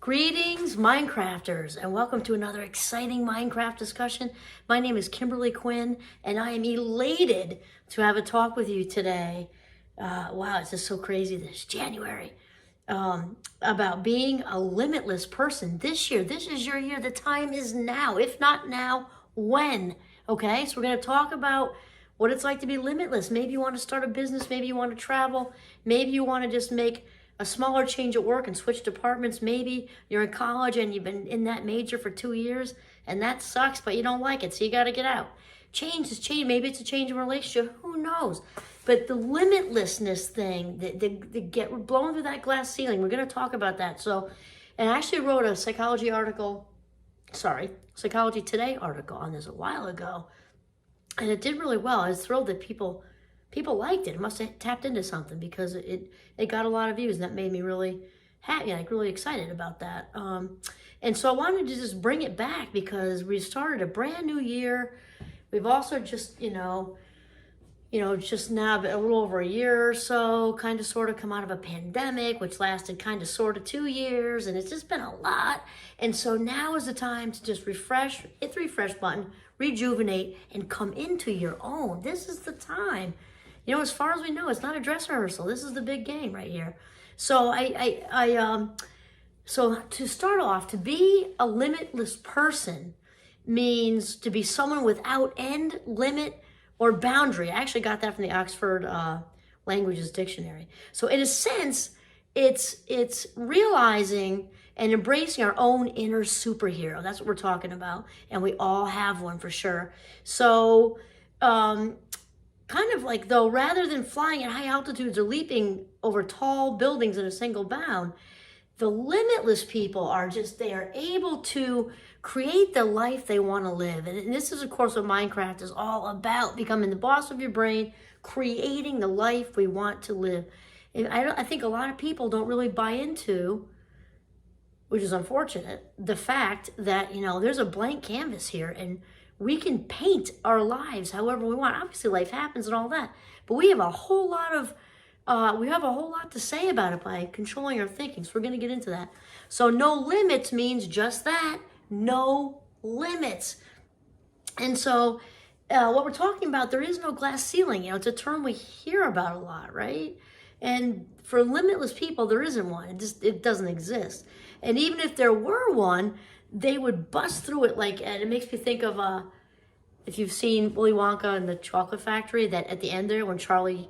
Greetings, Minecrafters, and welcome to another exciting Minecraft discussion. My name is Kimberly Quinn, and I am elated to have a talk with you today. Wow, it's just so crazy this January. About being a limitless person this year. This is your year. The time is now. If not now, when? Okay, so we're going to talk about what it's like to be limitless. Maybe you want to start a business. Maybe you want to travel. Maybe you want to just make a smaller change at work and switch departments. Maybe you're in college and you've been in that major for 2 years and that sucks, but you don't like it, so you got to get out. Change is change. Maybe it's a change in relationship. Who knows? But the limitlessness thing, the get blown through that glass ceiling, we're going to talk about that. So, and I actually wrote a Psychology Today article on this a while ago, and it did really well. I was thrilled that people liked it. It must have tapped into something because it got a lot of views, and that made me really happy, like really excited about that. And so I wanted to just bring it back because we started a brand new year. We've also just, just now a little over a year or so, kind of sort of come out of a pandemic, which lasted kind of sort of 2 years, and it's just been a lot. And so now is the time to just refresh, hit the refresh button, rejuvenate, and come into your own. This is the time. As far as we know, it's not a dress rehearsal. This is the big game right here. So so to start off, to be a limitless person means to be someone without end, limit, or boundary. I actually got that from the Oxford Languages Dictionary. So in a sense, it's realizing and embracing our own inner superhero. That's what we're talking about. And we all have one for sure. So, kind of like though, rather than flying at high altitudes or leaping over tall buildings in a single bound, the limitless people they are able to create the life they want to live. And this is, of course, what Minecraft is all about, becoming the boss of your brain, creating the life we want to live. And I think a lot of people don't really buy into, which is unfortunate, the fact that, there's a blank canvas here and we can paint our lives however we want. Obviously, life happens and all that, but we have a whole lot to say about it by controlling our thinking. So we're going to get into that. So no limits means just that, no limits. And so what we're talking about, there is no glass ceiling. It's a term we hear about a lot, right? And for limitless people, there isn't one. It doesn't exist. And even if there were one, they would bust through it and it makes me think of if you've seen Willy Wonka and the Chocolate Factory, that at the end there when Charlie,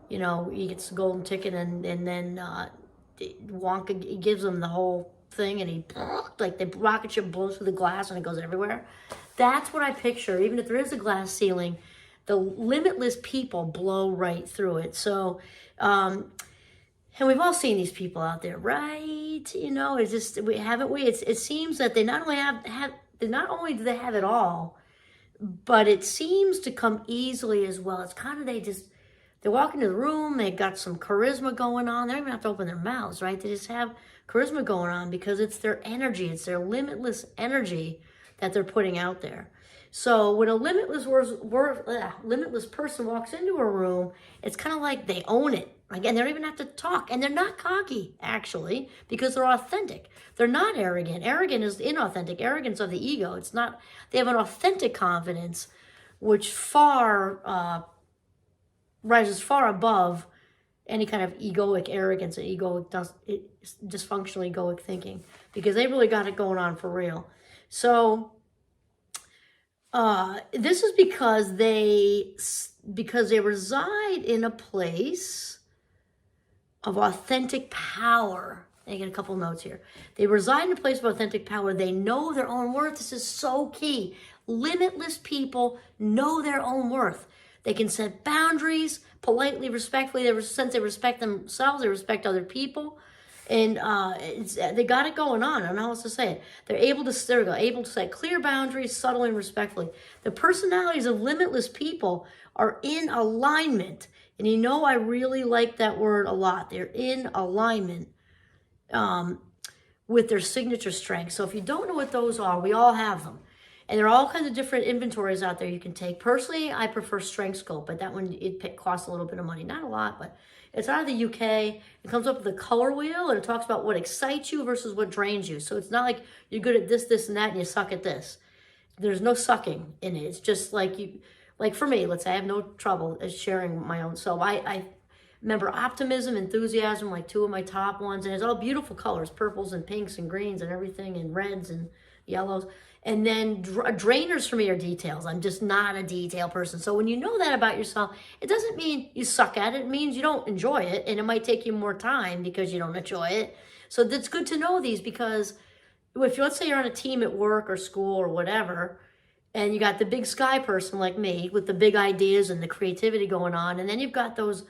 he gets the golden ticket and then Wonka gives him the whole thing and the rocket ship blows through the glass and it goes everywhere. That's what I picture. Even if there is a glass ceiling, the limitless people blow right through it. So, and we've all seen these people out there, right? It's just, haven't we? It seems that they not only do they have it all, but it seems to come easily as well. It's kind of, they walk into the room, they've got some charisma going on. They don't even have to open their mouths, right? They just have charisma going on because it's their energy. It's their limitless energy that they're putting out there. So when a limitless person walks into a room, it's kind of like they own it. Again, they don't even have to talk. And they're not cocky, actually, because they're authentic. They're not arrogant. Arrogant is inauthentic. Arrogance of the ego. It's not, they have an authentic confidence, which rises far above any kind of egoic arrogance and dysfunctional egoic thinking, because they really got it going on for real. So this is because they reside in a place of authentic power. I get a couple notes here. They reside in a place of authentic power. They know their own worth. This is so key. Limitless people know their own worth. They can set boundaries politely, respectfully. Since they respect themselves, they respect other people. And they got it going on. I don't know how else to say it. They're able to set clear boundaries, subtly and respectfully. The personalities of limitless people are in alignment. And I really like that word a lot. They're in alignment with their signature strengths. So if you don't know what those are, we all have them. And there are all kinds of different inventories out there you can take. Personally, I prefer Strength Scope, but that one, it costs a little bit of money. Not a lot, but it's out of the UK. It comes up with a color wheel, and it talks about what excites you versus what drains you. So it's not like you're good at this, this, and that, and you suck at this. There's no sucking in it. It's just like you, like for me, let's say I have no trouble sharing my own. So I remember optimism, enthusiasm, like two of my top ones, and it's all beautiful colors, purples and pinks and greens and everything, and reds and yellows. And then drainers for me are details. I'm just not a detail person. So when you know that about yourself, it doesn't mean you suck at it. It means you don't enjoy it, and it might take you more time because you don't enjoy it. So it's good to know these, because if let's say you're on a team at work or school or whatever, and you got the big sky person like me with the big ideas and the creativity going on, and then you've got those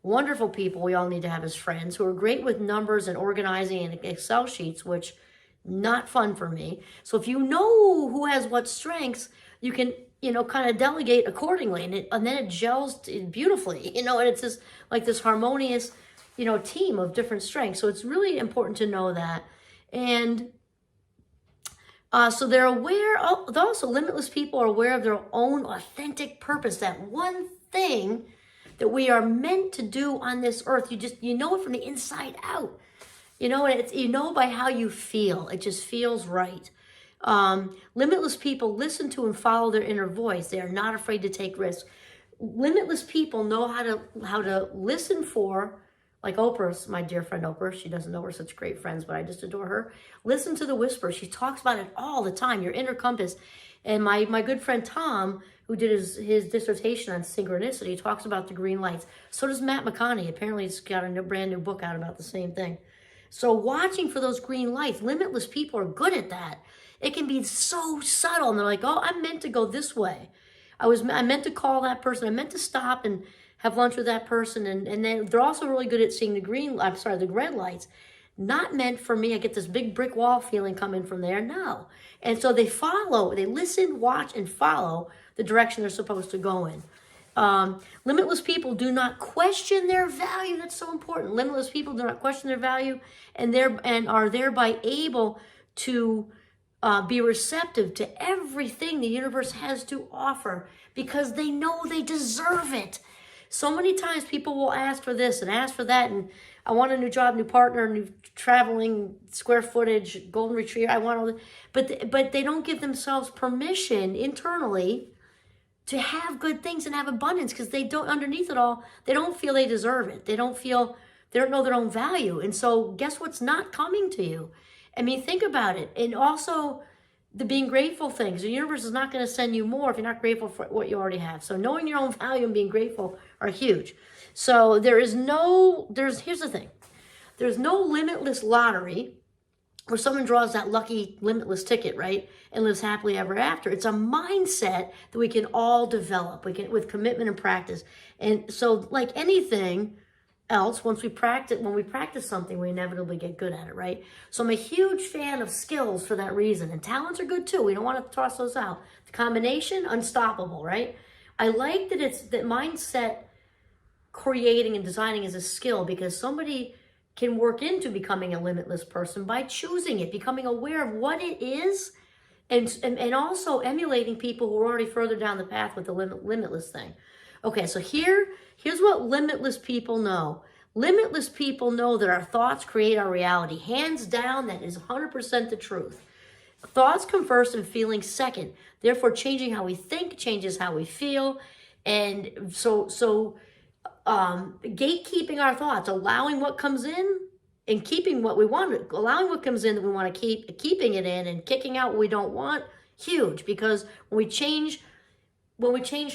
wonderful people we all need to have as friends who are great with numbers and organizing and Excel sheets, which not fun for me. So if you know who has what strengths, you can, kind of delegate accordingly, and then it gels beautifully, and it's just like this harmonious, team of different strengths. So it's really important to know that. And so they're aware, also limitless people are aware of their own authentic purpose, that one thing that we are meant to do on this earth. You know it from the inside out. And by how you feel. It just feels right. Limitless people listen to and follow their inner voice. They are not afraid to take risks. Limitless people know how to listen for, like Oprah's, my dear friend Oprah. She doesn't know we're such great friends, but I just adore her. Listen to the whisper. She talks about it all the time, your inner compass. And my good friend Tom, who did his dissertation on synchronicity, talks about the green lights. So does Matt McConaughey. Apparently he's got a brand new book out about the same thing. So watching for those green lights, limitless people are good at that. It can be so subtle, and they're like, oh, I'm meant to go this way. I meant to call that person. I meant to stop and have lunch with that person. And then they're also really good at seeing the red lights. Not meant for me. I get this big brick wall feeling coming from there. No. And so they listen, watch, and follow the direction they're supposed to go in. Limitless people do not question their value. That's so important. Limitless people do not question their value, and are thereby able to be receptive to everything the universe has to offer, because they know they deserve it. So many times people will ask for this and ask for that, and I want a new job, new partner, new traveling, square footage, golden retriever. I want all that, but they don't give themselves permission internally to have good things and have abundance, because they don't, underneath it all, they don't feel they deserve it. They don't know their own value. And so guess what's not coming to you? I mean, think about it. And also the being grateful things. The universe is not going to send you more if you're not grateful for what you already have. So knowing your own value and being grateful are huge. So here's the thing. There's no limitless lottery where someone draws that lucky limitless ticket, right, and lives happily ever after. It's a mindset that we can all develop. With commitment and practice. And so, like anything else, when we practice something, we inevitably get good at it, right? So I'm a huge fan of skills for that reason. And talents are good too. We don't want to toss those out. The combination, unstoppable, right? I like that mindset creating and designing is a skill, because somebody can work into becoming a limitless person by choosing it, becoming aware of what it is, and also emulating people who are already further down the path with the limitless thing. Okay, so here's what limitless people know. Limitless people know that our thoughts create our reality. Hands down, that is 100% the truth. Thoughts come first and feelings second. Therefore, changing how we think changes how we feel. And so gatekeeping our thoughts, allowing what comes in and keeping what we want, allowing what comes in that we want to keep, keeping it in, and kicking out what we don't want, huge. Because when we change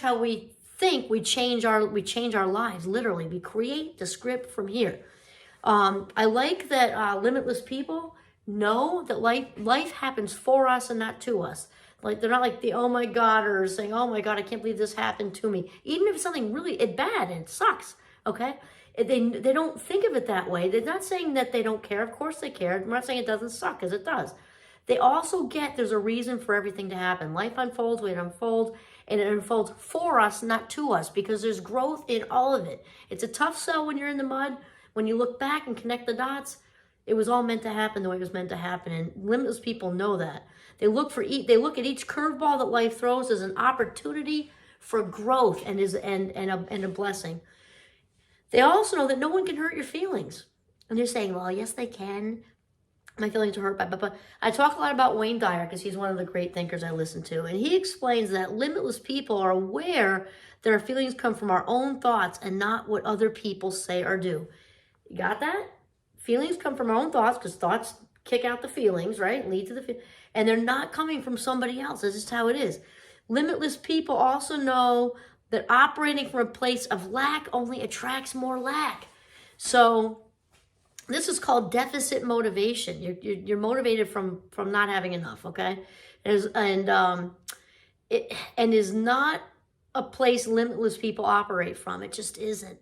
how we think, we change our lives. Literally, we create the script from here. I like that limitless people know that life happens for us and not to us. Like, they're not like the oh my God, or saying, oh my God, I can't believe this happened to me. Even if it's something really bad and it sucks, okay? They don't think of it that way. They're not saying that they don't care. Of course they care. I'm not saying it doesn't suck, because it does. They also get there's a reason for everything to happen. Life unfolds, we unfold, and it unfolds for us, not to us, because there's growth in all of it. It's a tough sell when you're in the mud. When you look back and connect the dots, it was all meant to happen the way it was meant to happen. And limitless people know that. They look at each curveball that life throws as an opportunity for growth and a blessing. They also know that no one can hurt your feelings. And they're saying, well, yes, they can. My feelings are hurt by, but I talk a lot about Wayne Dyer because he's one of the great thinkers I listen to. And he explains that limitless people are aware that our feelings come from our own thoughts and not what other people say or do. You got that? Feelings come from our own thoughts because thoughts kick out the feelings, right? Lead to the and they're not coming from somebody else. That's just how it is. Limitless people also know that operating from a place of lack only attracts more lack. So this is called deficit motivation. You're motivated from not having enough, okay? And is not a place limitless people operate from. It just isn't.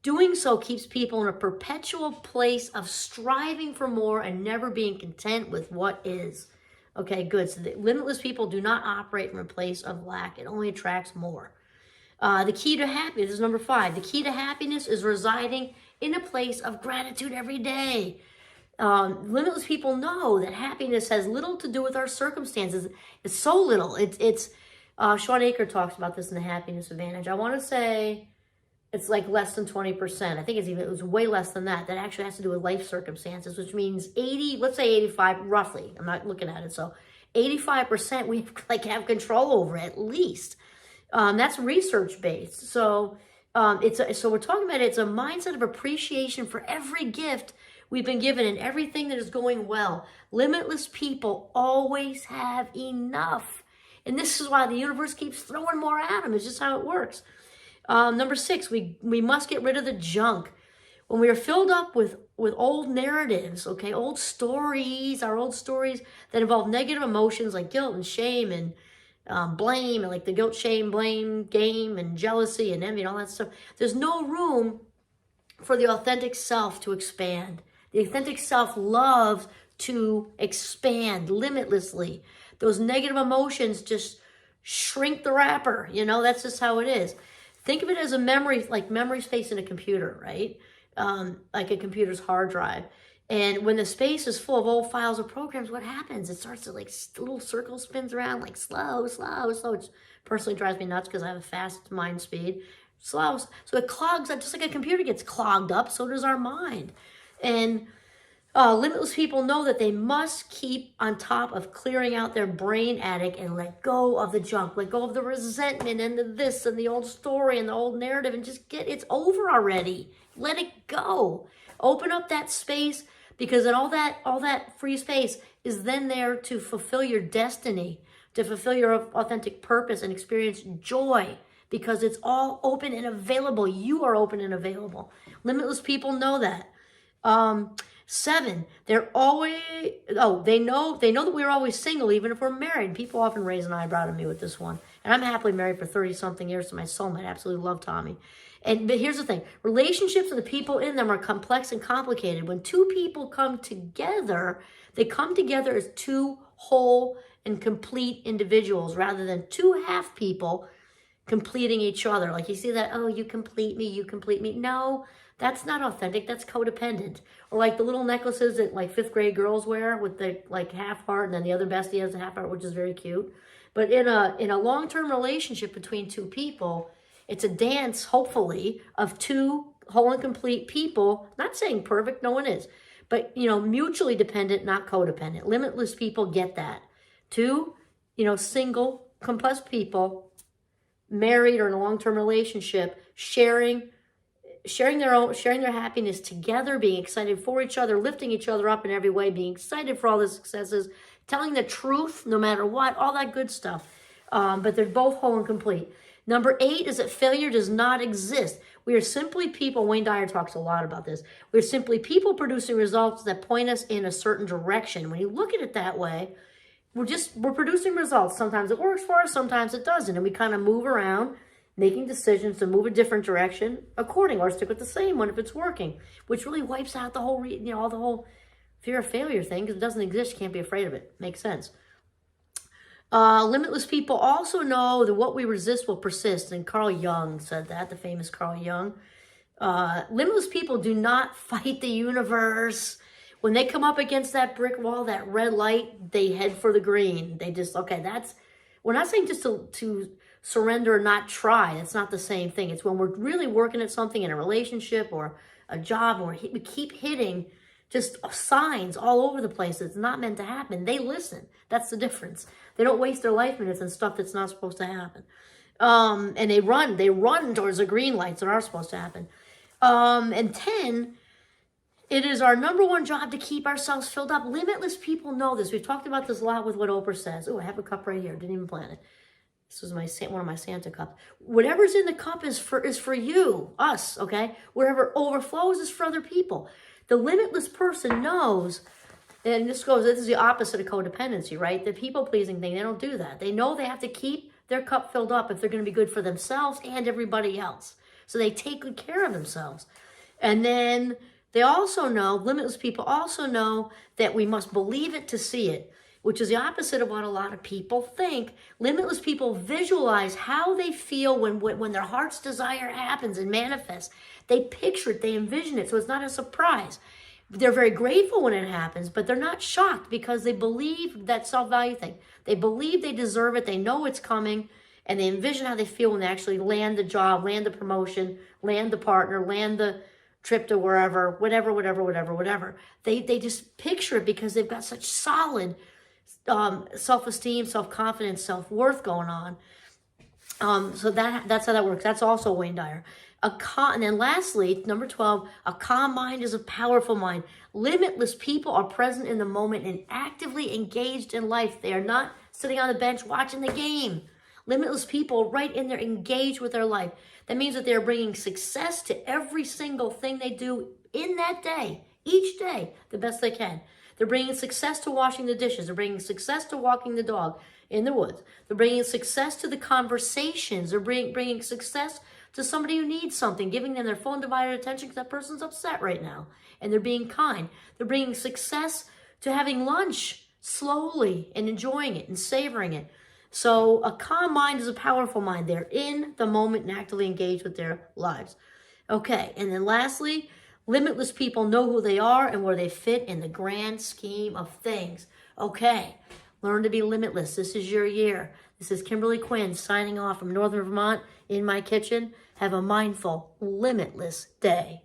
Doing so keeps people in a perpetual place of striving for more and never being content with what is. Okay, good. So the limitless people do not operate from a place of lack. It only attracts more. The key to happiness is number 5. The key to happiness is residing in a place of gratitude every day. Limitless people know that happiness has little to do with our circumstances. It's so little. It's Sean Aker talks about this in the Happiness Advantage. I want to say it's like less than 20%. I think it was way less than that. That actually has to do with life circumstances, which means 80, let's say 85, roughly. I'm not looking at it. So 85% we have control over at least. That's research based. So so we're talking about it's a mindset of appreciation for every gift we've been given and everything that is going well. Limitless people always have enough. And this is why the universe keeps throwing more at them. It's just how it works. Number 6, we must get rid of the junk. When we are filled up with old narratives, okay, old stories, our old stories that involve negative emotions like guilt and shame and blame, and like the guilt, shame, blame game and jealousy and envy and all that stuff. There's no room for the authentic self to expand. The authentic self loves to expand limitlessly. Those negative emotions just shrink the wrapper. That's just how it is. Think of it as a memory, like memory space in a computer, right? Like a computer's hard drive. And when the space is full of old files or programs, what happens? It starts to little circle spins around like slow, which personally drives me nuts because I have a fast mind speed. Slow. So it clogs up, just like a computer gets clogged up, so does our mind. And limitless people know that they must keep on top of clearing out their brain attic and let go of the junk, let go of the resentment and the this and the old story and the old narrative and just it's over already. Let it go. Open up that space, because then all that free space is then there to fulfill your destiny, to fulfill your authentic purpose and experience joy, because it's all open and available. You are open and available. Limitless people know that. 7, they know that we're always single, even if we're married. People often raise an eyebrow to me with this one. And I'm happily married for 30-something years to my soulmate. I absolutely love Tommy. But here's the thing. Relationships and the people in them are complex and complicated. When 2 people come together, they come together as 2 whole and complete individuals rather than 2 half people completing each other. Like you see that, oh, you complete me, you complete me. No, that's not authentic. That's codependent. Or like the little necklaces that like 5th grade girls wear with the half heart, and then the other bestie has a half heart, which is very cute. But in a long-term relationship between 2 people, it's a dance, hopefully, of 2 whole and complete people. Not saying perfect, no one is. But, mutually dependent, not codependent. Limitless people get that. 2, single, complex people, married or in a long-term relationship, sharing their happiness together, being excited for each other, lifting each other up in every way, being excited for all the successes, telling the truth no matter what, all that good stuff. But they're both whole and complete. Number 8 is that failure does not exist. We are simply people. Wayne Dyer talks a lot about this. We're simply people producing results that point us in a certain direction. When you look at it that way, we're producing results. Sometimes it works for us, sometimes it doesn't. And we kind of move around, making decisions to move a different direction according, or stick with the same one if it's working, which really wipes out the whole, the whole fear of failure thing, because it doesn't exist. You can't be afraid of it. Makes sense. Limitless people also know that what we resist will persist. And Carl Jung said that, the famous Carl Jung. Limitless people do not fight the universe. When they come up against that brick wall, that red light, they head for the green. They just, okay, we're not saying just to surrender and not try. That's not the same thing. It's when we're really working at something in a relationship or a job, or we keep hitting just signs all over the place that's not meant to happen. They listen. That's the difference. They don't waste their life minutes on stuff that's not supposed to happen. And they run towards the green lights that are supposed to happen. And 10, it is our number one job to keep ourselves filled up. Limitless people know this. We've talked about this a lot with what Oprah says. Oh, I have a cup right here. Didn't even plan it. This is one of my Santa cups. Whatever's in the cup is for you, us, okay? Whatever overflows is for other people. The limitless person knows, and this is the opposite of codependency, right? The people-pleasing thing, they don't do that. They know they have to keep their cup filled up if they're going to be good for themselves and everybody else. So they take good care of themselves. And then they also know, limitless people also know that we must believe it to see it, which is the opposite of what a lot of people think. Limitless people visualize how they feel when their heart's desire happens and manifests. They picture it, they envision it, so it's not a surprise. They're very grateful when it happens, but they're not shocked because they believe that self-value thing. They believe they deserve it, they know it's coming, and they envision how they feel when they actually land the job, land the promotion, land the partner, land the trip to wherever, whatever. They just picture it because they've got such solid self-esteem, self-confidence, self-worth going on. So that's how that works. That's also Wayne Dyer. And then lastly, number 12, a calm mind is a powerful mind. Limitless people are present in the moment and actively engaged in life. They are not sitting on the bench watching the game. Limitless people right in there engaged with their life. That means that they're bringing success to every single thing they do in that day, each day, the best they can. They're bringing success to washing the dishes. They're bringing success to walking the dog in the woods. They're bringing success to the conversations. They're bringing success to somebody who needs something, giving them their full undivided attention because that person's upset right now. And they're being kind. They're bringing success to having lunch slowly and enjoying it and savoring it. So a calm mind is a powerful mind. They're in the moment and actively engaged with their lives. Okay, and then lastly, limitless people know who they are and where they fit in the grand scheme of things. Okay, learn to be limitless. This is your year. This is Kimberly Quinn signing off from Northern Vermont in my kitchen. Have a mindful, limitless day.